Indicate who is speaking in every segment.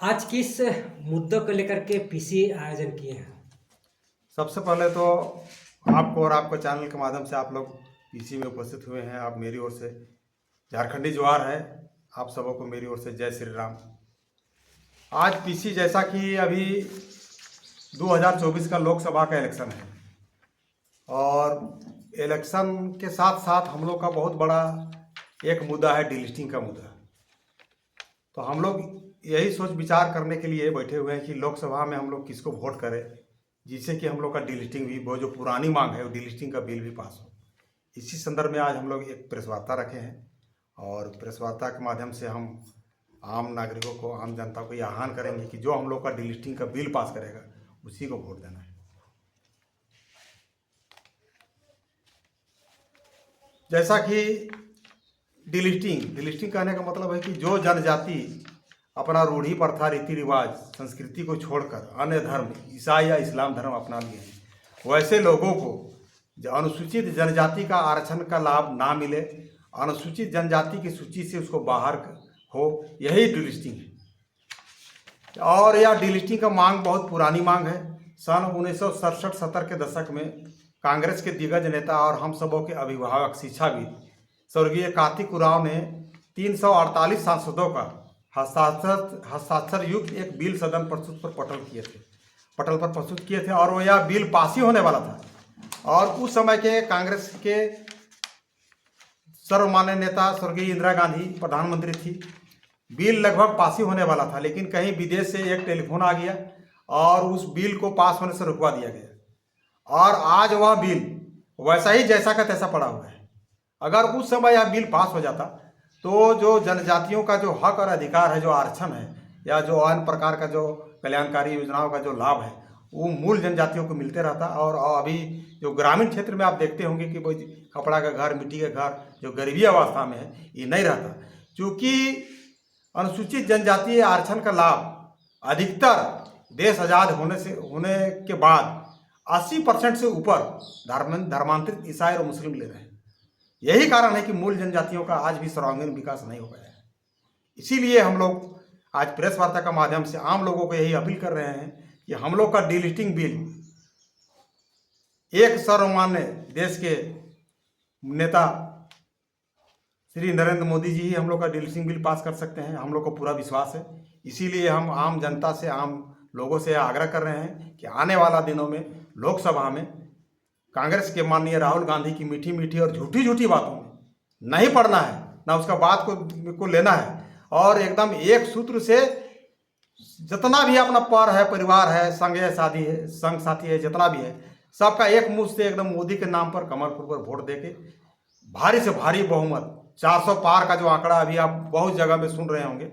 Speaker 1: आज किस मुद्दों को लेकर के पीसी आयोजन किए हैं?
Speaker 2: सबसे पहले तो आपको और आपके चैनल के माध्यम से आप लोग पीसी में उपस्थित हुए हैं। आप मेरी ओर से झारखंडी ज्वार है, आप सबों को मेरी ओर से जय श्री राम। आज पीसी जैसा कि अभी 2024 का लोकसभा का इलेक्शन है और इलेक्शन के साथ साथ हम लोग का बहुत बड़ा एक मुद्दा है डिलिस्टिंग का मुद्दा। तो हम लोग यही सोच विचार करने के लिए बैठे हुए हैं कि लोकसभा में हम लोग किसको वोट करें जिससे कि हम लोग का डिलिस्टिंग भी, वो जो पुरानी मांग है वो डिलिस्टिंग का बिल भी पास हो। इसी संदर्भ में आज हम लोग एक प्रेस वार्ता रखे हैं और प्रेस वार्ता के माध्यम से हम आम नागरिकों को, आम जनता को ये आह्वान करेंगे कि जो हम लोग का डिलिस्टिंग का बिल पास करेगा उसी को वोट देना है। जैसा कि डिलिस्टिंग कहने का मतलब है कि जो जनजाति अपना रूढ़ी प्रथा, रीति रिवाज, संस्कृति को छोड़कर अन्य धर्म, ईसाई या इस्लाम धर्म अपना लिए हैं, वैसे लोगों को जो अनुसूचित जनजाति का आरक्षण का लाभ ना मिले, अनुसूचित जनजाति की सूची से उसको बाहर हो, यही डिलिस्टिंग है। और यह डिलिस्टिंग का मांग बहुत पुरानी मांग है। सन 1967-70 के दशक में कांग्रेस के दिग्गज नेता और हम सबों के अभिभावक, शिक्षाविद स्वर्गीय कार्तिक उरांव ने 348 सांसदों का हस्ताक्षर युक्त एक बिल सदन पटल पर प्रस्तुत किए थे और वो यह बिल पास ही होने वाला था। और उस समय के कांग्रेस के सर्वमान्य नेता स्वर्गीय इंदिरा गांधी प्रधानमंत्री थी। बिल लगभग पास ही होने वाला था, लेकिन कहीं विदेश से एक टेलीफोन आ गया और उस बिल को पास होने से रुकवा दिया गया और आज वह बिल वैसा ही जैसा का तैसा पड़ा हुआ है। अगर उस समय यह बिल पास हो जाता तो जो जनजातियों का जो हक और अधिकार है, जो आरक्षण है या जो अन्य प्रकार का जो कल्याणकारी योजनाओं का जो लाभ है, वो मूल जनजातियों को मिलते रहता। और अभी जो ग्रामीण क्षेत्र में आप देखते होंगे कि वो कपड़ा का घर, मिट्टी का घर जो गरीबी अवस्था में है, ये नहीं रहता। क्योंकि अनुसूचित जनजाति आरक्षण का लाभ अधिकतर देश आज़ाद होने के बाद 80% से ऊपर धर्मांतरित ईसाई और मुस्लिम ले रहे हैं। यही कारण है कि मूल जनजातियों का आज भी सर्वांगीण विकास नहीं हो पाया है। इसीलिए हम लोग आज प्रेस वार्ता का माध्यम से आम लोगों को यही अपील कर रहे हैं कि हम लोग का डिलिस्टिंग बिल, एक सर्वमान्य देश के नेता श्री नरेंद्र मोदी जी ही हम लोग का डिलिस्टिंग बिल पास कर सकते हैं, हम लोग को पूरा विश्वास है। इसीलिए हम आम जनता से, आम लोगों से आग्रह कर रहे हैं कि आने वाला दिनों में लोकसभा में कांग्रेस के माननीय राहुल गांधी की मीठी मीठी और झूठी झूठी बातों में नहीं पड़ना है, ना उसका बात को लेना है और एकदम एक सूत्र से जितना भी अपना पर है, परिवार है, संग साथी है, जितना भी है, सबका एक मुंह से एकदम मोदी के नाम पर कमलपुर पर वोट देके भारी से भारी बहुमत, 400 पार का जो आंकड़ा अभी आप बहुत जगह में सुन रहे होंगे,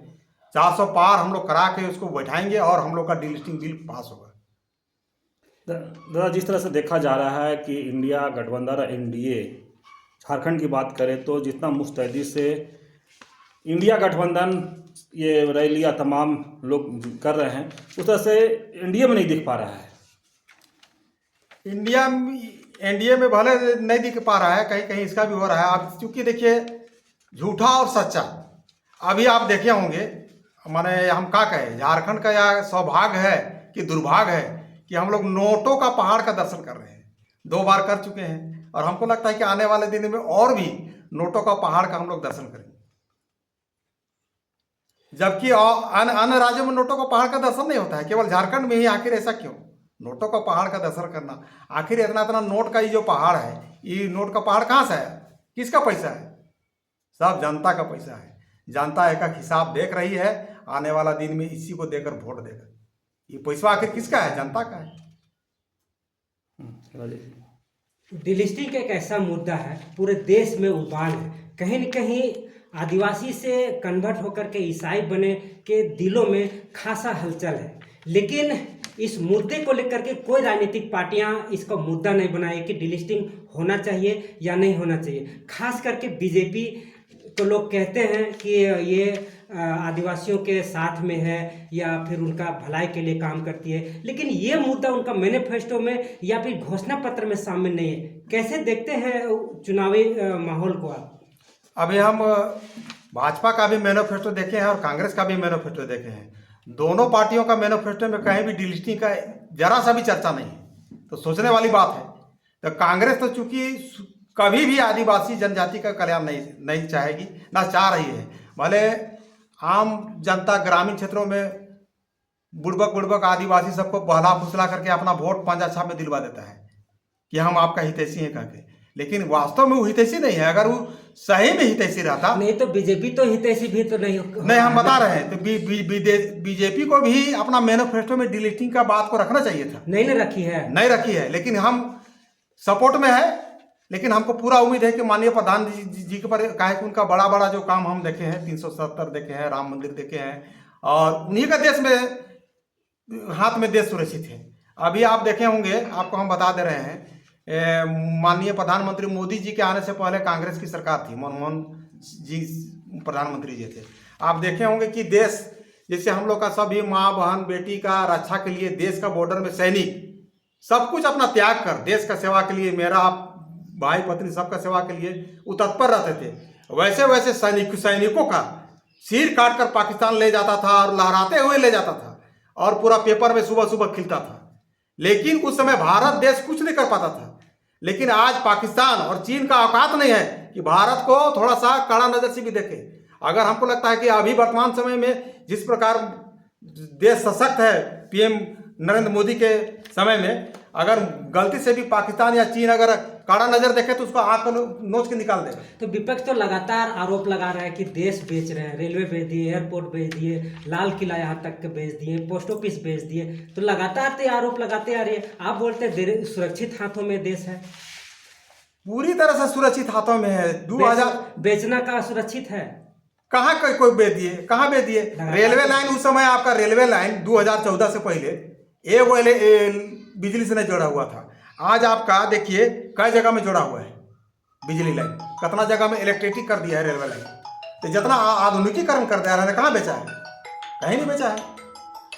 Speaker 2: 400 पार हम लोग करा के उसको बैठाएंगे और हम लोग का डिलिस्टिंग बिल पास होगा।
Speaker 3: दादा, जिस तरह से देखा जा रहा है कि इंडिया गठबंधन एनडीए, झारखंड की बात करें तो जितना मुस्तैदी से इंडिया गठबंधन ये रैलियाँ तमाम लोग कर रहे हैं, उस तरह से एनडीए में नहीं दिख पा रहा है।
Speaker 2: एनडीए में भले नहीं दिख पा रहा है, कहीं कहीं इसका भी हो रहा है। आप क्योंकि देखिए, झूठा और सच्चा अभी आप देखे होंगे, माने हम क्या कहें, झारखंड का यह सौभाग्य है कि दुर्भाग्य है कि हम लोग नोटों का पहाड़ का दर्शन कर रहे हैं। 2 बार कर चुके हैं और हमको लगता है कि आने वाले दिन में और भी नोटों का पहाड़ का हम लोग दर्शन करेंगे। जबकि अन्य राज्यों में नोटों का पहाड़ का दर्शन नहीं होता है, केवल झारखंड में ही। आखिर ऐसा क्यों? नोटों का पहाड़ का दर्शन करना, आखिर इतना नोट का ये जो पहाड़ है, ये नोट का पहाड़ कहाँ से है? किसका पैसा है? सब जनता का पैसा है। जनता एक हिसाब देख रही है, आने वाला दिन में इसी को देकर वोट देगा। ये पैसा आखिर किसका है? जनता का है।
Speaker 1: डिलिस्टिंग एक ऐसा मुद्दा है, पूरे देश में उबाल है। कहीं न कहीं आदिवासी से कन्वर्ट होकर के ईसाई बने के दिलों में खासा हलचल है, लेकिन इस मुद्दे को लेकर के कोई राजनीतिक पार्टियां इसका मुद्दा नहीं बनाए कि डिलिस्टिंग होना चाहिए या नहीं होना चाहिए। खास करके बीजेपी तो लोग कहते हैं कि ये आदिवासियों के साथ में है या फिर उनका भलाई के लिए काम करती है, लेकिन ये मुद्दा उनका मैनिफेस्टो में या फिर घोषणा पत्र में शामिल नहीं है। कैसे देखते हैं चुनावी माहौल को आप?
Speaker 2: अभी हम भाजपा का भी मैनिफेस्टो देखे हैं और कांग्रेस का भी मैनिफेस्टो देखे हैं। दोनों पार्टियों का मैनिफेस्टो में कहीं भी डिलिस्टिंग का जरा सा भी चर्चा नहीं है, तो सोचने वाली बात है। तो कांग्रेस तो चूंकि कभी भी आदिवासी जनजाति का कल्याण नहीं चाहेगी, ना चाह रही है। भले आम जनता ग्रामीण क्षेत्रों में बुड़बक आदिवासी सबको बहला फुसला करके अपना वोट पांजा छाप में दिलवा देता है कि हम आपका हितैषी हैं करके, लेकिन वास्तव में वो हितैषी नहीं है। अगर वो सही में हितैषी रहता,
Speaker 1: नहीं तो बीजेपी तो हितैषी भी तो नहीं
Speaker 2: हम बता रहे हैं, तो बीजेपी को भी अपना मैनिफेस्टो में डिलीटिंग का बात को रखना चाहिए था।
Speaker 1: नहीं रखी है,
Speaker 2: लेकिन हम सपोर्ट में है। लेकिन हमको पूरा उम्मीद है कि माननीय प्रधान जी के पर कहे कि उनका बड़ा जो काम हम देखे हैं, 370 देखे हैं, राम मंदिर देखे हैं, और उन्हीं का देश में हाथ में देश सुरक्षित है। अभी आप देखे होंगे, आपको हम बता दे रहे हैं, माननीय प्रधानमंत्री मोदी जी के आने से पहले कांग्रेस की सरकार थी, मनमोहन जी प्रधानमंत्री जी थे। आप देखे होंगे कि देश, जैसे हम लोग का सभी माँ बहन बेटी का रक्षा के लिए देश का बॉर्डर में सैनिक सब कुछ अपना त्याग कर देश का सेवा के लिए, मेरा भाई पत्नी सबका सेवा के लिए वो तत्पर रहते थे, वैसे सैनिकों का सिर काट कर पाकिस्तान ले जाता था और लहराते हुए ले जाता था, और पूरा पेपर में सुबह खिलता था। लेकिन उस समय भारत देश कुछ नहीं कर पाता था। लेकिन आज पाकिस्तान और चीन का औकात नहीं है कि भारत को थोड़ा सा कड़ा नजर से भी देखे। अगर हमको लगता है कि अभी वर्तमान समय में जिस प्रकार देश सशक्त है पीएम नरेंद्र मोदी के समय में, अगर गलती से भी पाकिस्तान या चीन अगर कड़ा नजर देखे तो उसको आंख नोच के निकाल देगा।
Speaker 1: तो विपक्ष तो लगातार आरोप लगा रहा है कि देश बेच रहे हैं, रेलवे बेच दिए, एयरपोर्ट बेच दिए, लाल किला यहाँ तक के बेच दिए, पोस्ट ऑफिस बेच दिए, तो लगातार तो आरोप लगाते आ रही है। आप बोलते हैं सुरक्षित हाथों में देश है,
Speaker 2: पूरी तरह से सुरक्षित हाथों में है। 2000
Speaker 1: बेचना का सुरक्षित है,
Speaker 2: कहाँ कोई बेच दिए, कहाँ बेच दिए? रेलवे लाइन, उस समय आपका रेलवे लाइन 2014 से पहले बिजली से नहीं जुड़ा हुआ था। आज आपका देखिए कई जगह में जुड़ा हुआ है बिजली लाइन, कितना जगह में इलेक्ट्रिक कर दिया है रेलवे लाइन। तो जितना आधुनिकीकरण कर दिया है, कहाँ बेचा है? कहीं नहीं बेचा है।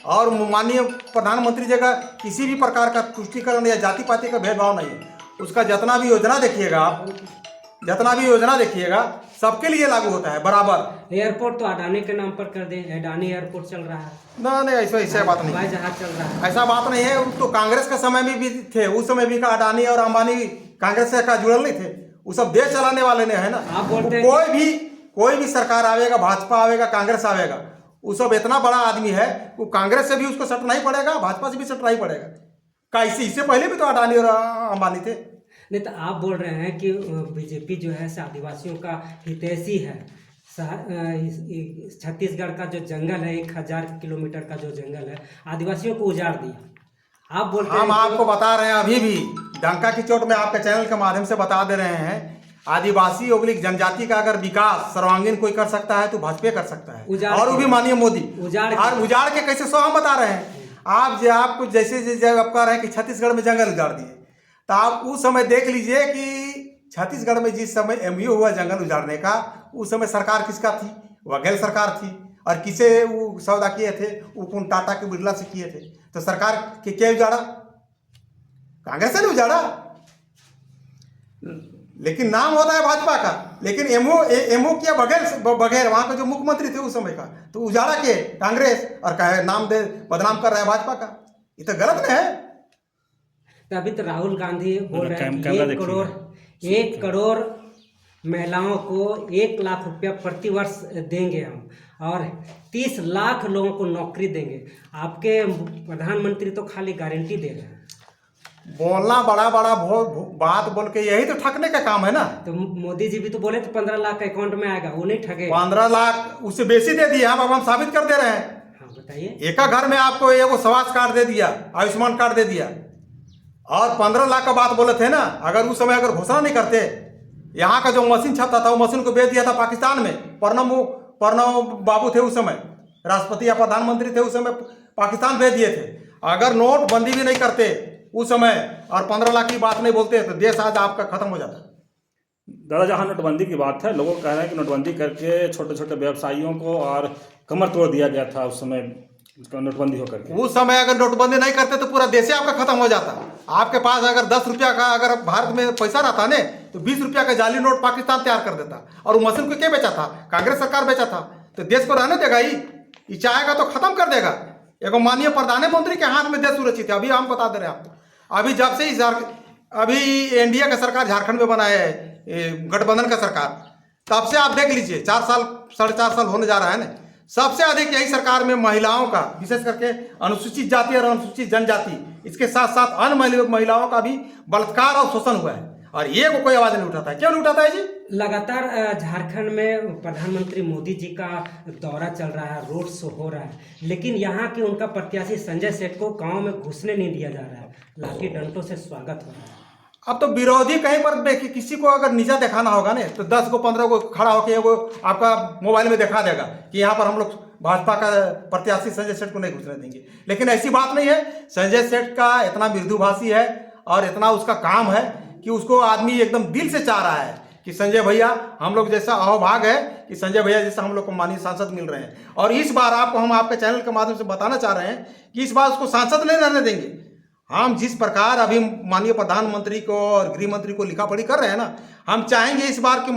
Speaker 2: और माननीय प्रधानमंत्री जगह किसी भी प्रकार का तुष्टीकरण या जाति पाति का भेदभाव नहीं है। उसका जितना भी योजना देखिएगा आप, सबके लिए लागू होता है बराबर।
Speaker 1: एयरपोर्ट तो अडानी के नाम पर कर दे, अडानी एयरपोर्ट चल रहा है।
Speaker 2: नहीं, ऐसा बात नहीं,
Speaker 1: हवाई जहाज चल रहा है,
Speaker 2: ऐसा बात नहीं है। तो कांग्रेस के समय में भी थे, उस समय भी का अडानी और अंबानी कांग्रेस से का जुड़ल नहीं थे, वो सब देश चलाने वाले ने है ना।
Speaker 1: आप बोलते हैं
Speaker 2: कोई भी सरकार आवेगा, भाजपा आवेगा, कांग्रेस आवेगा, वो सब इतना बड़ा आदमी है, वो कांग्रेस से भी उसको सटना ही पड़ेगा, भाजपा से भी सटना ही पड़ेगा। कैसे? इससे पहले भी तो अडानी और अंबानी थे।
Speaker 1: नहीं, तो आप बोल रहे हैं कि बीजेपी जो है आदिवासियों का हितैषी है। छत्तीसगढ़ का जो जंगल है, 1000 किलोमीटर का जो जंगल है, आदिवासियों को उजाड़ दिया। आप बोलते हैं,
Speaker 2: हम आपको बता रहे हैं, अभी भी डंका की चोट में आपके चैनल के माध्यम से बता दे रहे हैं, आदिवासी ओब्लिक जनजाति का अगर विकास सर्वांगीण कोई कर सकता है तो भाजपा कर सकता है, और वो भी माननीय मोदी। उजाड़ के कैसे? सो हम बता रहे हैं। आप कुछ जैसे आप कह रहे हैं कि छत्तीसगढ़ में जंगल उजाड़ दिए, तो आप उस समय देख लीजिए कि छत्तीसगढ़ में जिस समय एमयू हुआ जंगल उजाड़ने का, उस समय सरकार किसका थी? बघेल सरकार थी। और किसे वो सौदा किए थे? वो कौन? टाटा के बिरला से किए थे। तो सरकार के क्या उजाड़ा? कांग्रेस ने उजाड़ा। लेकिन नाम होता है भाजपा का, लेकिन एमओ किया बघेल वहां का जो मुख्यमंत्री थे उस समय का, तो उजाड़ा के कांग्रेस, और कहे नाम दे बदनाम कर रहा है भाजपा का। ये तो गलत नहीं है।
Speaker 1: तो अभी तो राहुल गांधी बोल रहे हैं कि 1 करोड़ महिलाओं को 1 लाख रुपया प्रतिवर्ष देंगे हम, और 30 लाख लोगों को नौकरी देंगे। आपके प्रधानमंत्री तो खाली गारंटी दे रहे हैं।
Speaker 2: बोलना बड़ा बात बोल के यही तो ठगने का काम है ना।
Speaker 1: तो मोदी जी भी तो बोले थे 15 लाख अकाउंट में आएगा, वो नहीं ठगे।
Speaker 2: 15 लाख उससे बेसी दे दिया। हम साबित कर दे रहे हैं।
Speaker 1: हाँ बताइए।
Speaker 2: एक घर में आपको एगो स्वास्थ्य कार्ड दे दिया, आयुष्मान कार्ड दे दिया, और 15 लाख का बात बोले थे ना। अगर उस समय अगर घोषणा नहीं करते, यहाँ का जो मशीन छपता था वो मशीन को बेच दिया था पाकिस्तान में। प्रणब बाबू थे उस समय, राष्ट्रपति या प्रधानमंत्री थे उस समय, पाकिस्तान भेज दिए थे। अगर नोटबंदी भी नहीं करते उस समय और 15 लाख की बात नहीं बोलते तो देश आज आपका खत्म हो जाता।
Speaker 3: दादा, जहाँ नोटबंदी की बात है, लोगों कह रहे हैं कि नोटबंदी करके छोटे छोटे व्यवसायियों को और कमर तोड़ दिया गया था उस समय नोटबंदी होकर के।
Speaker 2: उस समय अगर नोटबंदी नहीं करते तो पूरा देश आपका खत्म हो जाता। आपके पास अगर 10 रुपया का अगर भारत में पैसा रहता ने, तो 20 रुपया का जाली नोट पाकिस्तान तैयार कर देता, और वो मशीन को क्या बेचा था? कांग्रेस सरकार बेचा था। तो देश को रहने देगा ही? ये चाहेगा तो खत्म कर देगा। एगो माननीय प्रधानमंत्री के हाथ में देश सुरक्षित है। अभी हम बता दे रहे हैं आपको, अभी जब से अभी एनडीए का सरकार झारखंड में बना है, गठबंधन का सरकार, तब से आप देख लीजिए 4 साल 4.5 साल होने जा रहा है ना, सबसे अधिक यही सरकार में महिलाओं का, विशेष करके अनुसूचित जाति और अनुसूचित जनजाति, इसके साथ साथ अन्य महिलाओं का भी बलात्कार और शोषण हुआ है, और ये को कोई आवाज नहीं उठाता है। क्यों नहीं उठाता है जी?
Speaker 1: लगातार झारखंड में प्रधानमंत्री मोदी जी का दौरा चल रहा है, रोड शो हो रहा है, लेकिन यहाँ के उनका प्रत्याशी संजय सेठ को गांव में घुसने नहीं दिया जा रहा है, लाठी डंडों से स्वागत हो रहा है।
Speaker 2: अब तो विरोधी कहीं पर देखिए, किसी को अगर नीचा दिखाना होगा ना, तो 10 को 15 को खड़ा होकर वो आपका मोबाइल में दिखा देगा कि यहाँ पर हम लोग भाजपा का प्रत्याशी संजय सेठ को नहीं घुसने देंगे। लेकिन ऐसी बात नहीं है। संजय सेठ का इतना मृदुभाषी है और इतना उसका काम है कि उसको आदमी एकदम दिल से चाह रहा है कि संजय भैया हम लोग जैसा अहोभाग है कि संजय भैया जैसा हम लोग को माननीय सांसद मिल रहे हैं। और इस बार आपको हम आपके चैनल के माध्यम से बताना चाह रहे हैं कि इस बार उसको सांसद नहीं रहने देंगे। हम जिस प्रकार अभी माननीय प्रधानमंत्री को और गृह मंत्री को लिखा पढ़ी कर रहे हैं ना, हम चाहेंगे इस बार की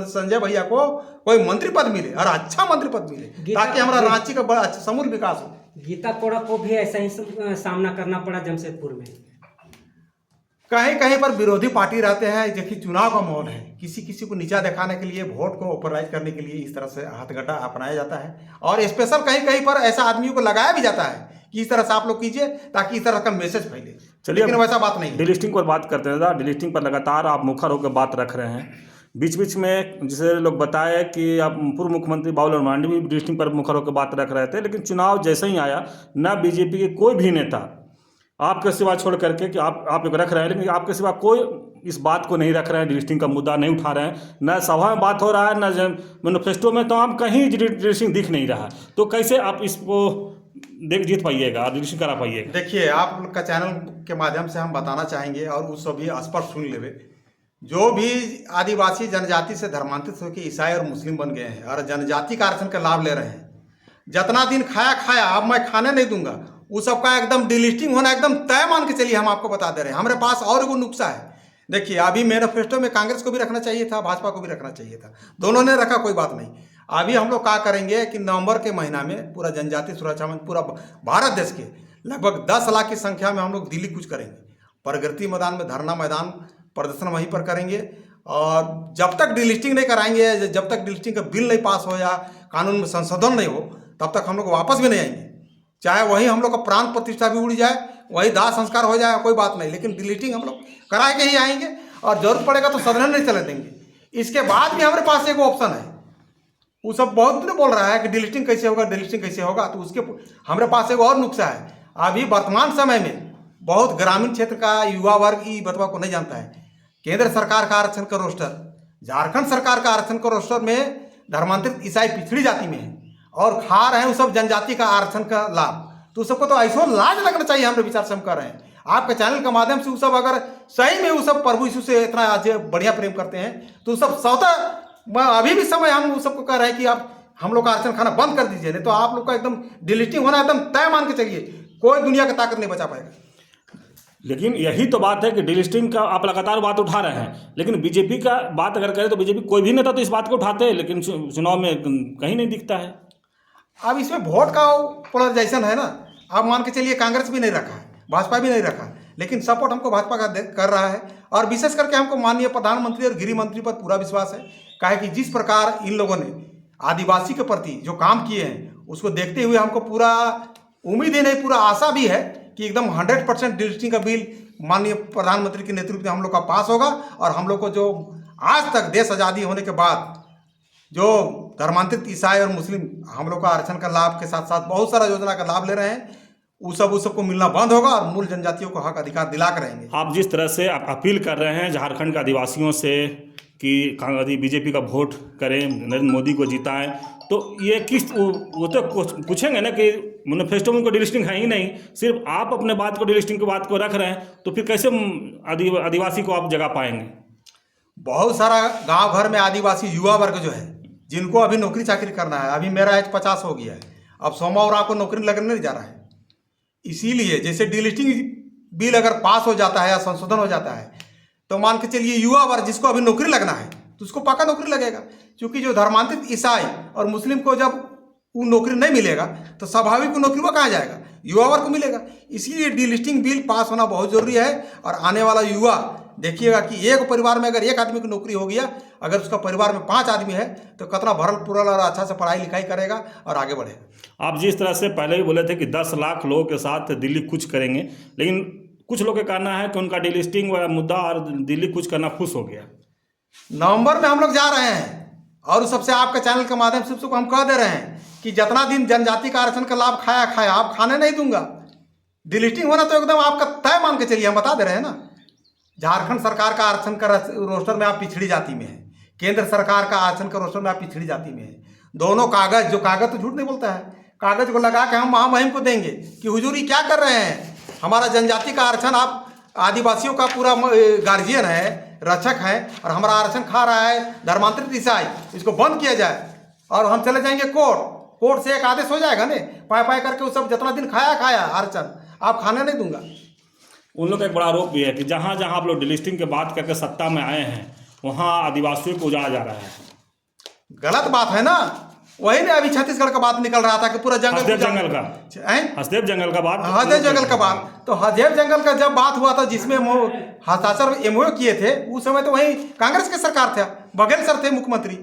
Speaker 2: संजय भैया को कोई मंत्री पद मिले और अच्छा मंत्री पद मिले, ताकि हमारा रांची का बड़ा अच्छा समूल विकास हो।
Speaker 1: गीता कोड़ा को भी ऐसा ही सामना करना पड़ा जमशेदपुर में।
Speaker 2: कहीं कहीं पर विरोधी पार्टी रहते हैं। देखिए चुनाव का माहौल है, किसी किसी को नीचा दिखाने के लिए, वोट को ओवरराइड करने के लिए इस तरह से हथकंडा अपनाया जाता है, और स्पेशल कहीं कहीं पर ऐसा आदमियों को लगाया भी जाता है कि इस तरह से आप लोग कीजिए ताकि इस तरह का मैसेज फैले।
Speaker 3: चलिए,
Speaker 2: लेकिन वैसा बात नहीं है।
Speaker 3: डिलिस्टिंग पर बात करते हैं। डिलिस्टिंग पर लगातार आप मुखर होकर बात रख रहे हैं। बीच बीच में जिसे लोग बताए कि आप पूर्व मुख्यमंत्री बाबूलाल मरांडी भी डिलिस्टिंग पर मुखर होकर बात रख रहे थे, लेकिन चुनाव जैसे ही आया, न बीजेपी के कोई भी नेता आपके सिवा छोड़ करके कि आप एक रख रहे हैं, लेकिन आपके सिवा कोई इस बात को नहीं रख रहे हैं, डिलिस्टिंग का मुद्दा नहीं उठा रहे हैं। न सभा में बात हो रहा है, न मैनिफेस्टो में, तो हम कहीं डिलिस्टिंग दिख नहीं रहा। तो कैसे आप इसको जीत पाइएगा, डिलिस्टिंग करा पाइएगा?
Speaker 2: देखिए, आप लोग का चैनल के माध्यम से हम बताना चाहेंगे और उस सभी स्पष्ट सुन लेवे, जो भी आदिवासी जनजाति से धर्मांतरित होकर ईसाई और मुस्लिम बन गए हैं और जनजाति का आरक्षण का लाभ ले रहे हैं, जितना दिन खाया अब मैं खाने नहीं दूंगा, वो सबका एकदम डिलिस्टिंग होना एकदम तय मान के चलिए। हम आपको बता दे रहे हैं, हमारे पास और वो नुस्खा है। देखिए, अभी मैनिफेस्टो में कांग्रेस को भी रखना चाहिए था, भाजपा को भी रखना चाहिए था, दोनों ने रखा, कोई बात नहीं। अभी हम लोग क्या करेंगे कि नवंबर के महीना में पूरा जनजाति सुरक्षा में पूरा भारत देश के लगभग 10 लाख की संख्या में हम लोग दिल्ली कूच करेंगे, प्रगति मैदान में धरना मैदान प्रदर्शन वहीं पर करेंगे। और जब तक डिलिस्टिंग नहीं कराएंगे, जब तक डिलिस्टिंग का बिल नहीं पास हो या कानून में संशोधन नहीं हो, तब तक हम लोग वापस भी नहीं आएंगे। चाहे वही हम लोग का प्राण प्रतिष्ठा भी उड़ जाए, वही दाह संस्कार हो जाए, कोई बात नहीं, लेकिन डिलीटिंग हम लोग करा के ही आएंगे। और जरूरत पड़ेगा तो सदन नहीं चले देंगे। इसके बाद भी हमारे पास एक ऑप्शन है। वो सब बहुत ने बोल रहा है कि डिलीटिंग कैसे होगा, डिलीटिंग कैसे होगा, तो उसके हमारे पास एक और नुस्खा है। अभी वर्तमान समय में बहुत ग्रामीण क्षेत्र का युवा वर्ग ई बतवा को नहीं जानता है। केंद्र सरकार का आरक्षण का रोस्टर, झारखंड सरकार का आरक्षण का रोस्टर में धर्मांतरित ईसाई पिछड़ी जाति में है और खा रहे हैं वो सब जनजाति का आरक्षण का लाभ। तो सबको तो ऐसा लाज लगना चाहिए, हमारे विचार से हम कर रहे हैं। आपके चैनल के माध्यम से वो सब अगर सही में वो सब प्रभु यीशु से इतना आज बढ़िया प्रेम करते हैं, तो सब सौदा अभी भी समय हम वो सबको कह रहे हैं कि आप हम लोग का आरक्षण खाना बंद कर दीजिए, नहीं तो आप लोग का एकदम डिलीटिंग होना एकदम तय मान के चलिए, कोई दुनिया की ताकत नहीं बचा पाएगा।
Speaker 3: लेकिन यही तो बात है कि डिलिस्टिंग का आप लगातार बात उठा रहे हैं, लेकिन बीजेपी का बात अगर करें तो बीजेपी कोई भी नेता तो इस बात को उठाते हैं, लेकिन चुनाव में कहीं नहीं दिखता है।
Speaker 2: अब इसमें वोट का पोलराइजेशन है ना। आप मान के चलिए कांग्रेस भी नहीं रखा है, भाजपा भी नहीं रखा, लेकिन सपोर्ट हमको भाजपा का कर रहा है। और विशेष करके हमको माननीय प्रधानमंत्री और गृह मंत्री पर पूरा विश्वास है। काहे कि जिस प्रकार इन लोगों ने आदिवासी के प्रति जो काम किए हैं, उसको देखते हुए हमको पूरा उम्मीद ही नहीं, पूरा आशा भी है कि एकदम 100% डिलिस्टिंग का बिल माननीय प्रधानमंत्री के नेतृत्व में हम लोग का पास होगा। और हम लोग को जो आज तक देश आज़ादी होने के बाद जो धर्मांतरित ईसाई और मुस्लिम हम लोग का आरक्षण का लाभ के साथ साथ बहुत सारा योजना का लाभ ले रहे हैं, उस सबको मिलना बंद होगा और मूल जनजातियों को हक अधिकार दिला कर रहेंगे।
Speaker 3: आप जिस तरह से आप अपील कर रहे हैं झारखंड के आदिवासियों से कि बीजेपी का वोट करें, नरेंद्र मोदी को जिताएं, तो ये किस वो तो पूछेंगे ना कि मैनिफेस्टो में कोई डिलिस्टिंग है ही नहीं, सिर्फ आप अपने बात को डिलिस्टिंग की बात को रख रहे हैं, तो फिर कैसे आदिवासी को आप जगह पाएंगे?
Speaker 2: बहुत सारा गांव भर में आदिवासी युवा वर्ग जो है, जिनको अभी नौकरी चाकरी करना है, अभी मेरा एज 50 हो गया है, अब सोमा और आपको नौकरी लगने नहीं जा रहा है। इसीलिए जैसे डिलिस्टिंग बिल अगर पास हो जाता है या संशोधन हो जाता है, तो मान के चलिए युवा वर्ग जिसको अभी नौकरी लगना है तो उसको पक्का नौकरी लगेगा। क्योंकि जो धर्मांतरित ईसाई और मुस्लिम को जब वो नौकरी नहीं मिलेगा तो स्वाभाविक वो नौकरी वो कहाँ जाएगा, युवा वर्ग को मिलेगा। इसलिए डीलिस्टिंग बिल पास होना बहुत जरूरी है। और आने वाला युवा देखिएगा कि एक परिवार में अगर एक आदमी की नौकरी हो गया, अगर उसका परिवार में 5 आदमी है तो कितना भरल पुरल और अच्छा से पढ़ाई लिखाई करेगा और आगे बढ़ेगा।
Speaker 3: आप जिस तरह से पहले भी बोले थे कि 10 लाख लोगों के साथ दिल्ली कुछ करेंगे, लेकिन कुछ लोग का कहना है कि उनका डीलिस्टिंग वाला मुद्दा और दिल्ली कुछ करना खुश हो गया।
Speaker 2: नवंबर में हम लोग जा रहे हैं और उस सबसे आपके चैनल के माध्यम से सबको हम कह दे रहे हैं कि जितना दिन जनजाति का आरक्षण का लाभ खाया, आप खाने नहीं दूंगा। डिलिस्टिंग होना तो एकदम आपका तय मान के चलिए, हम बता दे रहे हैं ना। झारखंड सरकार का आरक्षण का रोस्टर में आप पिछड़ी जाति में है, केंद्र सरकार का आरक्षण का रोस्टर में आप पिछड़ी जाति में है। दोनों कागज, जो कागज तो झूठ नहीं बोलता है, कागज को लगा के हम महामहिम को देंगे कि हुजूरी क्या कर रहे हैं, हमारा जनजाति का आरक्षण, आप आदिवासियों का पूरा गार्जियन है, रक्षक है, और हमारा आरक्षण खा रहा है धर्मांतरित ईसाई, इसको बंद किया जाए। और हम चले जाएंगे कोर्ट से एक आदेश हो जाएगा ने, पाए करके वो सब जितना दिन खाया आरक्षण आप खाने नहीं दूंगा।
Speaker 3: उन लोग का एक बड़ा आरोप भी है कि जहाँ जहाँ आप लोग डिलिस्टिंग के बात करके सत्ता में आए हैं वहाँ आदिवासियों को उजाड़ा जा रहा है।
Speaker 2: गलत बात है ना। वही ने अभी छत्तीसगढ़ का बात निकल रहा था कि पूरा जंगल
Speaker 3: हसदेव जंगल का
Speaker 2: हसदेव
Speaker 3: जंगल का बात,
Speaker 2: हसदेव जंगल का बात, तो हसदेव जंगल का जब बात हुआ था जिसमें हस्ताक्षर एमओयू किए थे, उस समय तो वही कांग्रेस की सरकार था, बघेल सर थे मुख्यमंत्री,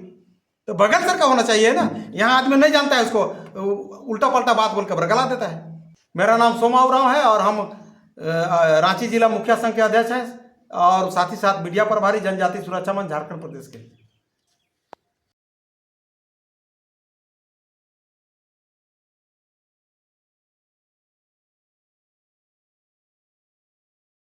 Speaker 2: तो बघेल सर का होना चाहिए ना। यहाँ आदमी नहीं जानता है, उसको उल्टा पलटा बात बोल कर गला देता है। मेरा नाम सोमा उरांव है और हम रांची जिला मुखिया संघ के अध्यक्ष हैं और साथ ही साथ मीडिया प्रभारी जनजाति सुरक्षा मंच झारखंड प्रदेश के।